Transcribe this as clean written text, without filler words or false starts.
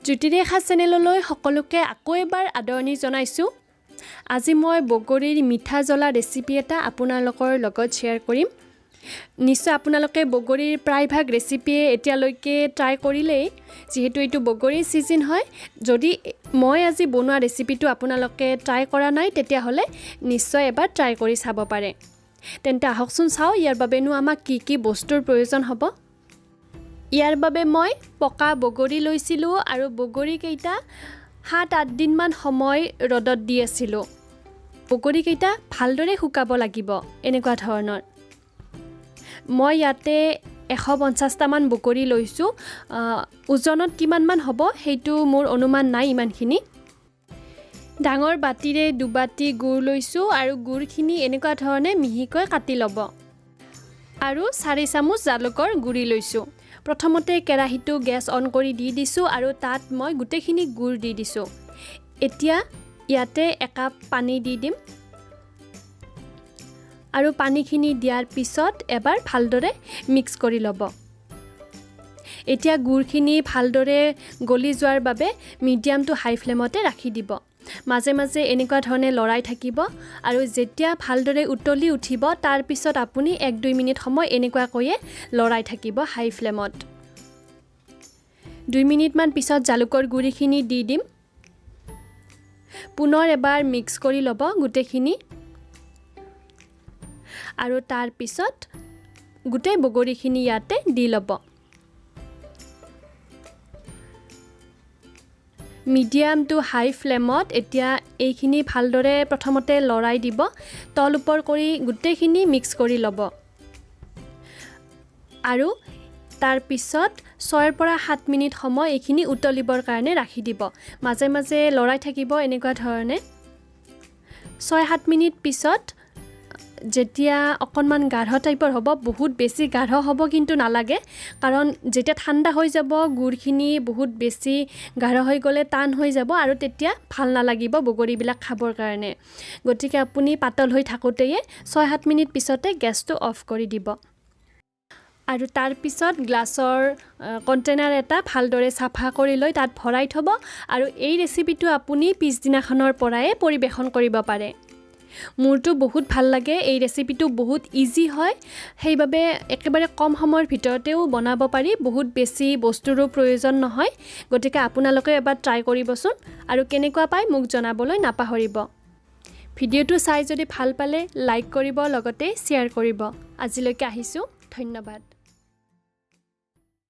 Jutire Akhaj চেনেললৈ সকলোকে আকৌ এবাৰ আদৰণি জনাইছো। আজি মই bogorir mitha jola ৰেচিপি এটা আপোনালোকৰ লগত শেয়াৰ কৰিম। নিশ্চয় আপোনালোকে bogorir প্ৰায়ভাগ ৰেচিপি এতিয়ালৈকে ট্ৰাই কৰিলেই, যেহেতু এইটো bogorir সিজন হয়। যদি মই আজি বনোৱা ৰেচিপিটো আপোনালোকে ট্ৰাই কৰা নাই তেতিয়া হলে নিশ্চয় এবাৰ ট্ৰাই কৰি চাব পাৰে। তেন্তে আহকচোন চাও ইয়াৰ বাবেনো আমাক কি বস্তুৰ প্ৰয়োজন হ'ব। ইয়াৰ বাবে মই পকা bogorir লৈছিলো আৰু bogorir কেইটা 7-8 দিন মান সময় ৰদত দি আছিলো। bogorir কেইটা ভালদৰে শুকাব লাগিব এনেকুৱা ধৰণৰ। মই ইয়াতে 150 টা মান bogorir লৈছো। ওজনত কিমান মান হ'ব সেইটো মোৰ অনুমান নাই ইমানখিনি। ডাঙৰ বাটিৰে 2 বাটি গুড় লৈছো আৰু গুড়খিনি এনেকুৱা ধৰণে মিহিকৈ কাটি ল'ব। আৰু 4 চামুচ জালুকৰ গুড়ি লৈছো। প্ৰথমতে কেৰাহীটো গ্যাস অন কৰি দি দিছো আৰু তাত মই গুটেখিনি গুড় দি দিছো। এতিয়া ইয়াতে 1 কাপ পানী দি দিম। আৰু পানীখিনি দিয়াৰ পিছত এবাৰ ভালদৰে মিক্স কৰি ল'ব। এতিয়া গুড়খিনি ভালদৰে গলি যোৱাৰ বাবে মিডিয়াম টু হাই ফ্লেমতে ৰাখি দিব। মাজে মাজে এনেকুৱা ধৰণে লৰাই থাকিব আৰু যেতিয়া ভালদৰে উতলি উঠিব তাৰ পিছত আপুনি 1-2 মিনিট সময় এনেকুৱা কৈয়ে লৰাই থাকিব হাই ফ্লেমত। 2 মিনিট মান পিছত জালুকৰ গুড়িখিনি দি দিম। পুনৰ এবাৰ মিক্স কৰি ল'ব গুটেখিনি। আৰু তাৰ পিছত গুটে bogorirখিনি ইয়াতে দি ল'ব। মিডিয়াম টু হাই ফ্লেমত এতিয়া এইখিনি ভালদৰে প্ৰথমতে লৰাই দিব। তল ওপৰ কৰি গুটেখিনি মিক্স কৰি ল'ব। আৰু তাৰ পিছত 6 পৰা 7 মিনিট সময় এইখিনি উতলিবৰ কাৰণে ৰাখি দিব। মাজে মাজে লৰাই থাকিব এনেকুৱা ধৰণে। 6-7 মিনিট পিছত যেতিয়া অকণমান গাঢ় টাইপৰ হ'ব, বহুত বেছি গাঢ় হ'ব কিন্তু নালাগে, কাৰণ যেতিয়া ঠাণ্ডা হৈ যাব গুড়খিনি বহুত বেছি গাঢ় হৈ গ'লে টান হৈ যাব আৰু তেতিয়া ভাল নালাগিব bogorir বিলাক খাবৰ কাৰণে। গতিকে আপুনি পাতল হৈ থাকোতেই 6-7 মিনিট পিছতে গেছটো অফ কৰি দিব। আৰু তাৰ পিছত গ্লাছৰ কণ্টেইনাৰ এটা ভালদৰে সাফা কৰি লৈ তাত ভৰাই থব আৰু এই ৰেচিপিটো আপুনি পিছদিনাখনৰ পৰাই পৰিবেশন কৰিব পাৰে। মোৰটো বহুত ভাল লাগে, এই ৰেচিপিটো বহুত ইজি হয়, সেইবাবে একেবাৰে কম সময়ৰ ভিতৰতেও বনাব পাৰি, বহুত বেছি বস্তুৰো প্ৰয়োজন নহয়। গতিকে আপোনালোকে এবাৰ ট্ৰাই কৰিবচোন আৰু কেনেকুৱা পায় মোক জনাবলৈ নাপাহৰিব। ভিডিঅ'টো চাই যদি ভাল পালে লাইক কৰিব, লগতে শ্বেয়াৰ কৰিব। আজিলৈকে আহিছো, ধন্যবাদ।